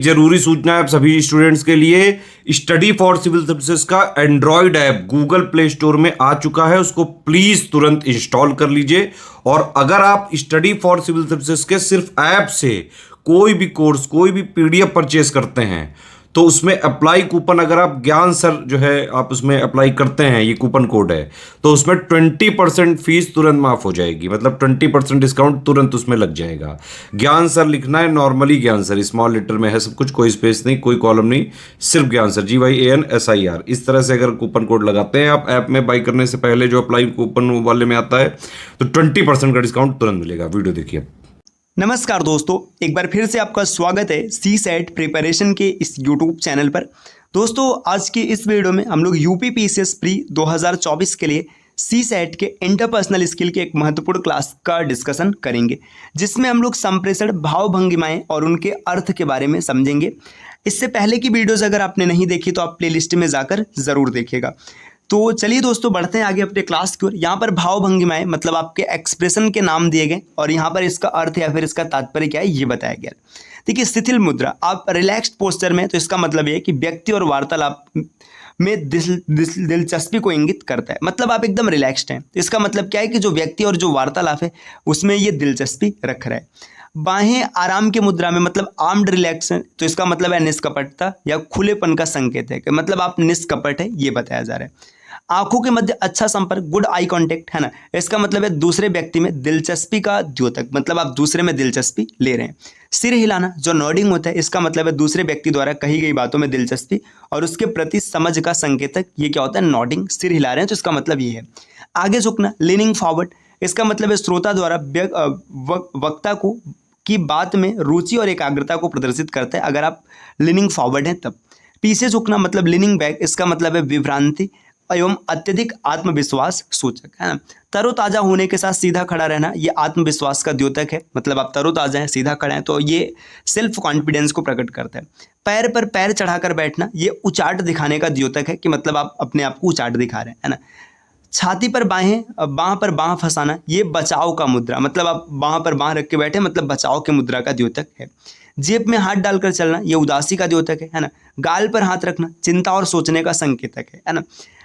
जरूरी सूचना है आप सभी स्टूडेंट्स के लिए। स्टडी फॉर सिविल सर्विसेज का Android app Google play store में आ चुका है, उसको प्लीज तुरंत इंस्टॉल कर लीजिए। और अगर आप स्टडी फॉर सिविल सर्विसेज के सिर्फ ऐप से कोई भी कोर्स, कोई भी पीडीएफ परचेस करते हैं तो उसमें अप्लाई कूपन, अगर आप ज्ञान सर जो है आप उसमें अप्लाई करते हैं, ये कूपन कोड है, तो उसमें 20% फीस तुरंत माफ हो जाएगी। मतलब 20% डिस्काउंट तुरंत उसमें लग जाएगा। ज्ञान सर लिखना है, नॉर्मली ज्ञान सर, स्मॉल लेटर में है सब कुछ, कोई स्पेस नहीं, कोई कॉलम नहीं, सिर्फ ज्ञान सर, GYANSIR। इस तरह से अगर कूपन कोड लगाते हैं आप ऐप में बाई करने से पहले, जो अप्लाई कूपन वाले में आता है, तो 20% का डिस्काउंट तुरंत मिलेगा। वीडियो देखिए। नमस्कार दोस्तों, एक बार फिर से आपका स्वागत है सी सेट प्रिपरेशन के इस यूट्यूब चैनल पर। दोस्तों, आज की इस वीडियो में हम लोग यूपी पीसीएस प्री 2024 के लिए सी सेट के इंटरपर्सनल स्किल के एक महत्वपूर्ण क्लास का डिस्कशन करेंगे, जिसमें हम लोग संप्रेषण, भाव भंगिमाएं और उनके अर्थ के बारे में समझेंगे। इससे पहले की वीडियोज़ अगर आपने नहीं देखी तो आप प्लेलिस्ट में जाकर ज़रूर देखिएगा। तो चलिए दोस्तों, बढ़ते हैं आगे अपने क्लास की ओर। यहाँ पर भाव भंगिमाएं मतलब आपके एक्सप्रेशन के नाम दिए गए और यहाँ पर इसका अर्थ या फिर इसका तात्पर्य क्या है ये बताया गया। देखिए, शिथिल मुद्रा, आप रिलैक्स्ड पोस्चर में, तो इसका मतलब ये है कि व्यक्ति और वार्तालाप में दिलचस्पी को इंगित करता है। मतलब आप एकदम रिलैक्स्ड हैं, तो इसका मतलब क्या है कि जो व्यक्ति और जो वार्तालाप है उसमें ये दिलचस्पी रख रहा है। बाहें आराम की मुद्रा में, मतलब आर्म्ड रिलैक्सन, तो इसका मतलब है निष्कपटता या खुलेपन का संकेत है कि मतलब आप निष्कपट है, ये बताया जा रहा है। आंखों के मध्य अच्छा संपर्क, गुड आई कांटेक्ट, है ना, इसका मतलब है दूसरे व्यक्ति में दिलचस्पी का द्योतक, मतलब आप दूसरे में दिलचस्पी ले रहे हैं। सिर हिलाना जो नॉडिंग होता है, इसका मतलब है दूसरे व्यक्ति द्वारा कही गई बातों में दिलचस्पी और उसके प्रति समझ का संकेतक, ये क्या होता है, नॉडिंग, सिर हिला रहे हैं, तो इसका मतलब ये है। आगे झुकना, लीनिंग फॉरवर्ड, इसका मतलब है श्रोता द्वारा वक्ता को की बात में रुचि और एकाग्रता को प्रदर्शित करता है अगर आप लीनिंग फॉरवर्ड हैं तब। पीछे झुकना मतलब लीनिंग बैक, इसका मतलब है विभ्रांति एवं अत्यधिक आत्मविश्वास सूचक, है ना। तरोताजा होने के साथ सीधा खड़ा रहना, ये आत्मविश्वास का द्योतक है, मतलब आप तरोताजा हैं, सीधा खड़े हैं, तो ये सेल्फ कॉन्फिडेंस को प्रकट करता है। पैर पर पैर चढ़ाकर बैठना, ये उचाट दिखाने का द्योतक है कि मतलब आप अपने आप को उचाट दिखा रहे हैं, है ना। छाती पर बाह पर बाह फंसाना, ये बचाव का मुद्रा, मतलब आप बाह पर बाह रख के बैठे, मतलब बचाव के मुद्रा का द्योतक है। जेब में हाथ डालकर चलना, ये उदासी का द्योतक है ना। गाल पर हाथ रखना चिंता और सोचने का संकेतक है ना।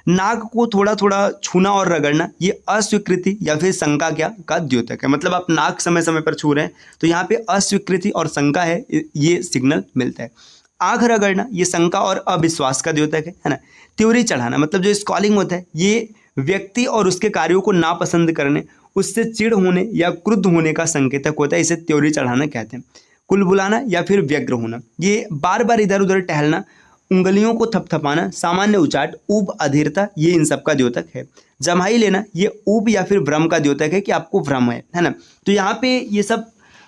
नाक को थोड़ा थोड़ा छूना और रगड़ना, ये अस्वीकृति या फिर शंका का द्योतक है, मतलब आप नाक समय समय पर छू रहे हैं तो यहाँ पे अस्वीकृति और शंका है, ये सिग्नल मिलता है। आंख रगड़ना, ये शंका और अविश्वास का द्योतक है ना। त्योरी चढ़ाना, मतलब जो स्कॉलिंग होता है, ये व्यक्ति और उसके कार्यों को नापसंद करने, उससे चिढ़ होने या क्रुद्ध होने का संकेतक होता है, इसे त्योरी चढ़ाना कहते हैं। कुलबुलाना या फिर व्यग्र होना, ये बार बार इधर उधर टहलना, उंगलियों को थपथपाना, सामान्य उचाट, ऊब, अधीरता, ये इन सब का द्योतक है। जम्हाई लेना, ये ऊब या फिर भ्रम का द्योतक है कि आपको भ्रम है ना। तो यहाँ पे ये सब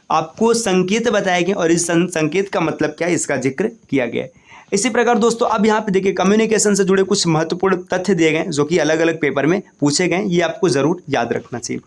आपको संकेत बताए गए और इस संकेत का मतलब क्या है, इसका जिक्र किया गया है। इसी प्रकार दोस्तों, अब यहाँ पे देखिए कम्युनिकेशन से जुड़े कुछ महत्वपूर्ण तथ्य दिए गए जो कि अलग अलग पेपर में पूछे गए, ये आपको जरूर याद रखना चाहिए।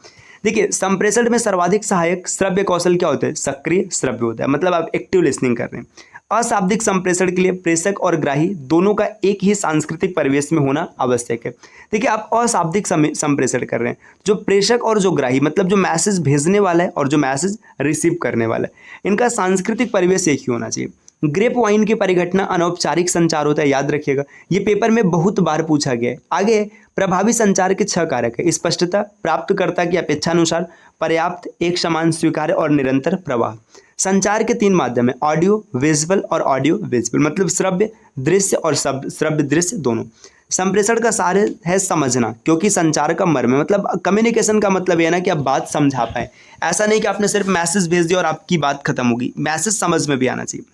देखिए, संप्रेषण में सर्वाधिक सहायक श्रव्य कौशल क्या होता है, सक्रिय श्रव्य होता है, मतलब आप एक्टिव लिसनिंग कर रहे हैं। अशाब्दिक संप्रेषण के लिए प्रेषक और ग्राही दोनों का एक ही सांस्कृतिक परिवेश में होना आवश्यक है। देखिए, आप अशाब्दिक संप्रेषण कर रहे हैं, जो प्रेषक और जो ग्राही, मतलब जो मैसेज भेजने वाला है और जो मैसेज रिसीव करने वाला है, इनका सांस्कृतिक परिवेश एक ही होना चाहिए। ग्रेप वाइन की परिघटना अनौपचारिक संचार होता है, याद रखिएगा, ये पेपर में बहुत बार पूछा गया है। आगे प्रभावी संचार के 6 कारक है। स्पष्टता, प्राप्तकर्ता की अपेक्षानुसार, पर्याप्त, एक समान, स्वीकार्य और निरंतर प्रवाह। संचार के 3 माध्यम है, ऑडियो विजुअल और ऑडियो विजुअल, मतलब श्रव्य दृश्य और श्रव्य दृश्य दोनों। संप्रेषण का सार है समझना, क्योंकि संचार का मर्म है, मतलब कम्युनिकेशन का मतलब यह ना कि आप बात समझा पाए। ऐसा नहीं कि आपने सिर्फ मैसेज भेज दिया और आपकी बात खत्म होगी, मैसेज समझ में भी आना चाहिए।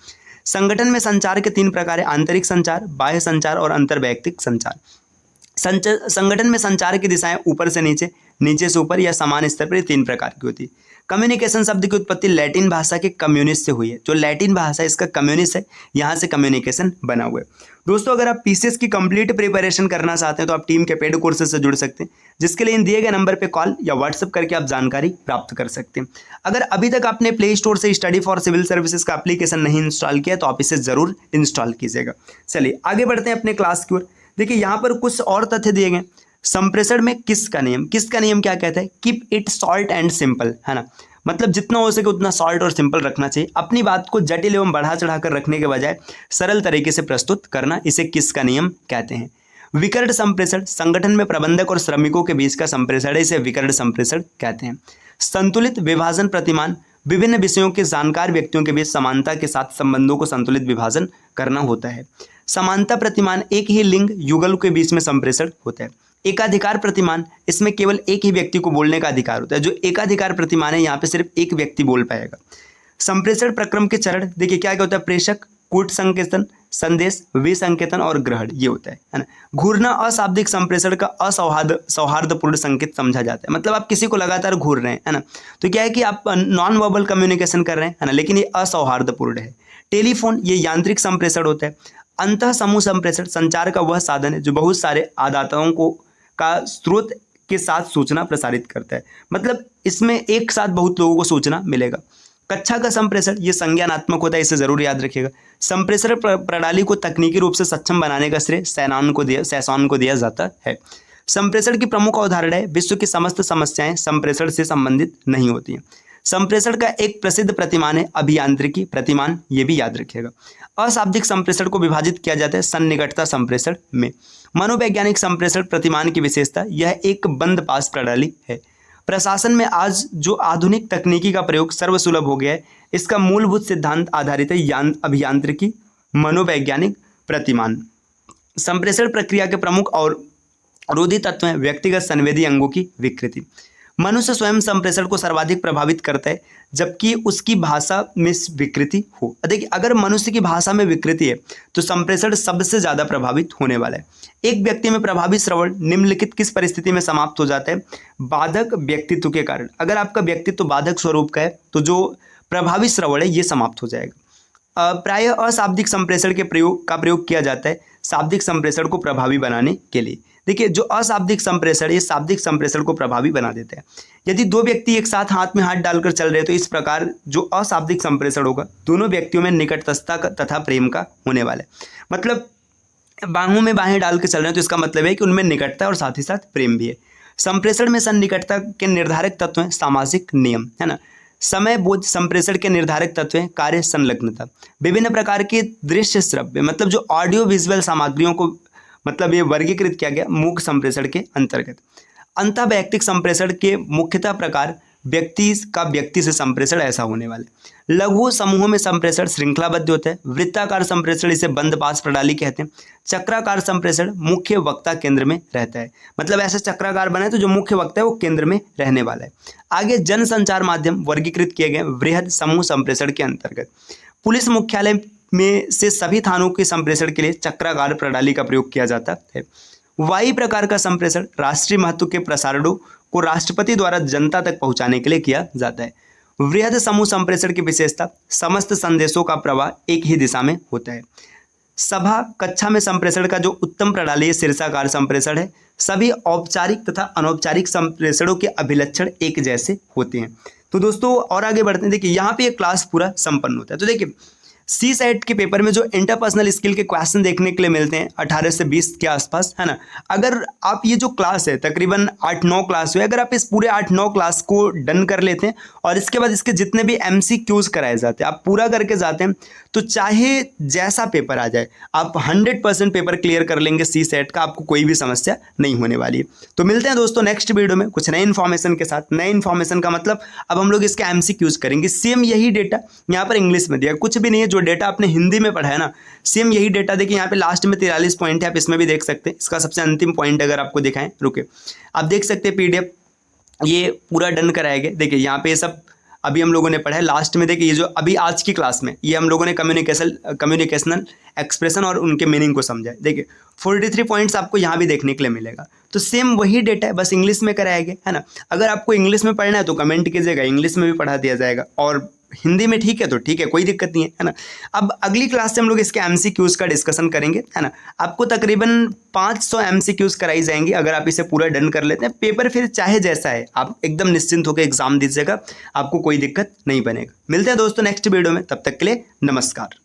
संगठन में संचार के 3 प्रकार है, आंतरिक संचार, बाह्य संचार और अंतर्वैयक्तिक संचार। संगठन में संचार की दिशाएं ऊपर से नीचे, नीचे से ऊपर या समान स्तर पर 3 प्रकार की होती है। कम्युनिकेशन शब्द की उत्पत्ति लैटिन भाषा के कम्युनिस्ट से हुई है। जो लैटिन भाषा है इसका कम्युनिस्ट है, यहाँ से कम्युनिकेशन बना हुआ है। दोस्तों, अगर आप पीसीएस की कंप्लीट प्रिपरेशन करना चाहते हैं तो आप टीम के पेड कोर्सेज से जुड़ सकते हैं, जिसके लिए इन दिए गए नंबर पे कॉल या व्हाट्सएप करके आप जानकारी प्राप्त कर सकते हैं। अगर अभी तक आपने प्ले स्टोर से स्टडी फॉर सिविल सर्विसेज का एप्लीकेशन नहीं इंस्टॉल किया तो आप इसे जरूर इंस्टॉल कीजिएगा। चलिए आगे बढ़ते हैं अपने क्लास की ओर। देखिए, यहाँ पर कुछ और तथ्य दिए गए। संप्रेषण में किस का नियम क्या कहता है, keep it short and simple, है ना। मतलब जितना हो सके उतना शॉर्ट और सिंपल रखना चाहिए। अपनी बात को जटिल एवं बढ़ा चढ़ाकर रखने के बजाय सरल तरीके से प्रस्तुत करना, इसे किस का नियम कहते हैं। विकर्ण संप्रेषण संगठन में प्रबंधक और श्रमिकों के बीच का संप्रेषण है, इसे विकर्ण संप्रेषण कहते हैं। संतुलित विभाजन प्रतिमान विभिन्न विषयों के जानकार व्यक्तियों के बीच समानता के साथ संबंधों को संतुलित विभाजन करना होता है। समानता प्रतिमान एक ही लिंग युगल के बीच में संप्रेषण होता है। एकाधिकार प्रतिमान, इसमें केवल एक ही व्यक्ति को बोलने का अधिकार होता है। जो एकाधिकार प्रतिमान है यहाँ पे सिर्फ एक व्यक्ति बोल पाएगा। संप्रेषण प्रक्रम के चरण देखिए क्या क्या होता है। प्रेषक, कूट संकेतन, संदेश, विसंकेतन और ग्रहण, ये होता है ना। घूरना अशाब्दिक संप्रेषण का सौहार्दपूर्ण संकेत समझा जाता है। मतलब आप किसी को लगातार घूर रहे हैं, है ना, तो क्या है कि आप नॉन वर्बल कम्युनिकेशन कर रहे हैं, है ना, लेकिन ये असौहार्दपूर्ण है। टेलीफोन, ये यांत्रिक संप्रेषण होता है। अंतः समूह संप्रेषण संचार का वह साधन है जो बहुत सारे आदाताओं को का स्रोत के साथ सूचना प्रसारित करता है। मतलब इसमें एक साथ बहुत लोगों को सूचना मिलेगा। कक्षा का संप्रेषण ये संज्ञानात्मक होता है, इसे जरूर याद रखिएगा। संप्रेषण प्रणाली को तकनीकी रूप से सक्षम बनाने का श्रेय सैसॉन को दिया जाता है। संप्रेषण की प्रमुख अवधारणा है विश्व की समस्त समस्याएं संप्रेषण से संबंधित नहीं होती हैं। संप्रेषण का एक प्रसिद्ध प्रतिमान है अभियांत्रिकी प्रतिमान, ये भी याद रखिएगा। अशाब्दिक संप्रेषण को विभाजित किया जाता है सन्निकटता संप्रेषण में। मनोवैज्ञानिक संप्रेषण प्रतिमान की विशेषता, यह एक बंद पास प्रणाली है। प्रशासन में आज जो आधुनिक तकनीकी का प्रयोग सर्वसुलभ हो गया है, इसका मूलभूत सिद्धांत आधारित है अभियांत्रिकी मनोवैज्ञानिक प्रतिमान। संप्रेषण प्रक्रिया के प्रमुख और रोधी तत्व हैं व्यक्तिगत संवेदी अंगों की विकृति। मनुष्य स्वयं संप्रेषण को सर्वाधिक प्रभावित करता है जबकि उसकी भाषा में विकृति हो। देखिए अगर मनुष्य की भाषा में विकृति है तो संप्रेषण सबसे ज़्यादा प्रभावित होने वाला है। एक व्यक्ति में प्रभावी श्रवण निम्नलिखित किस परिस्थिति में समाप्त हो जाता है। बाधक व्यक्तित्व के कारण। अगर आपका व्यक्तित्व बाधक स्वरूप का है तो जो प्रभावी श्रवण है ये समाप्त हो जाएगा। प्रायः अशाब्दिक संप्रेषण का प्रयोग किया जाता है शाब्दिक संप्रेषण को प्रभावी बनाने के लिए। देखिए जो अशाब्दिक संप्रेषण ये शाब्दिक संप्रेषण को प्रभावी बना देते हैं। यदि दो व्यक्ति एक साथ हाथ में हाथ डालकर चल रहे हैं तो इस प्रकार जो अशाब्दिक संप्रेषण होगा दोनों व्यक्तियों में निकटता तथा प्रेम का होने वाला है। मतलब बाहों में बाहें डाल के चल रहे हैं तो इसका मतलब है कि उनमें निकटता और साथ ही साथ प्रेम भी है। संप्रेषण में सन्निकटता के निर्धारक तत्व हैं सामाजिक नियम, है ना। समय बोध संप्रेषण के निर्धारक तत्व हैं कार्य संलग्नता। विभिन्न प्रकार के दृश्य श्रव्य मतलब जो ऑडियो विजुअल सामग्रियों को मतलब ये वर्गीकृत किया गया मूक संप्रेषण के अंतर्गत। अंतःवैयक्तिक संप्रेषण के मुख्यतः प्रकार व्यक्ति का व्यक्ति से संप्रेषण ऐसा होने वाले। लघु समूहों में संप्रेषण श्रृंखलाबद्ध होता है। वृत्ताकार संप्रेषण इसे बंद पास प्रणाली कहते हैं। चक्राकार संप्रेषण मुख्य वक्ता केंद्र में रहता है। मतलब ऐसा चक्राकार बना है तो जो मुख्य वक्ता है वो केंद्र में रहने वाला है। आगे जन संचार माध्यम वर्गीकृत किए गए वृहद समूह संप्रेषण के अंतर्गत। पुलिस मुख्यालय में से सभी थानों के संप्रेषण के लिए चक्राकार प्रणाली का प्रयोग किया जाता है। वाई प्रकार का संप्रेषण राष्ट्रीय महत्व के प्रसारणों को राष्ट्रपति द्वारा जनता तक पहुंचाने के लिए किया जाता है। वृहद समूह संप्रेषण की विशेषता समस्त संदेशों का प्रवाह एक ही दिशा में होता है। सभा कक्षा में संप्रेषण का जो उत्तम प्रणाली शीर्षाकार संप्रेषण है। सभी औपचारिक तथा अनौपचारिक संप्रेषणों के अभिलक्षण एक जैसे होते हैं। तो दोस्तों और आगे बढ़ते हैं। देखिए यहाँ पे ये क्लास पूरा संपन्न होता है। तो देखिए सी सेट के पेपर में जो इंटरपर्सनल स्किल के क्वेश्चन देखने के लिए मिलते हैं 18 से 20 के आसपास, है ना। अगर आप ये जो क्लास है तकरीबन 8-9 क्लास हुए, अगर आप इस पूरे 8-9 क्लास को डन कर लेते हैं और इसके बाद इसके जितने भी MCQs कराए जाते हैं आप पूरा करके जाते हैं तो चाहे जैसा पेपर आ जाए आप 100% पेपर क्लियर कर लेंगे सी सेट का। आपको कोई भी समस्या नहीं होने वाली है। तो मिलते हैं दोस्तों नेक्स्ट वीडियो में कुछ नए इन्फॉर्मेशन के साथ। नए इन्फॉर्मेशन का मतलब अब हम लोग इसके MCQs करेंगे। सेम यही डेटा यहाँ पर इंग्लिश में दिया, कुछ भी नहीं है। जो डेटा आपने हिंदी में पढ़ा है ना सेम यही डेटा देखिए यहाँ पे लास्ट में 43 पॉइंट है, आप इसमें भी देख सकते हैं। इसका सबसे अंतिम पॉइंट अगर आपको दिखाएं, रुके आप देख सकते हैं PDF ये पूरा डन कराया गया। देखिए यहाँ पे ये सब अभी हम लोगों ने पढ़ा है। लास्ट में देखिए ये जो अभी आज की क्लास में ये हम लोगों ने कम्युनिकेशनल एक्सप्रेशन और उनके मीनिंग को समझा है। देखिए 43 पॉइंट्स आपको यहाँ भी देखने के लिए मिलेगा। तो सेम वही डेटा है बस इंग्लिश में कराया गया, है ना। अगर आपको इंग्लिश में पढ़ना है तो कमेंट कीजिएगा, इंग्लिश में भी पढ़ा दिया जाएगा और हिंदी में ठीक है तो ठीक है, कोई दिक्कत नहीं है ना। अब अगली क्लास से हम लोग इसके MCQs का डिस्कशन करेंगे, है ना। आपको तकरीबन 500 MCQs कराई जाएंगी अगर आप इसे पूरा डन कर लेते हैं। पेपर फिर चाहे जैसा है आप एकदम निश्चिंत होकर एग्जाम दीजिएगा, आपको कोई दिक्कत नहीं बनेगा। मिलते हैं दोस्तों नेक्स्ट वीडियो में, तब तक के लिए नमस्कार।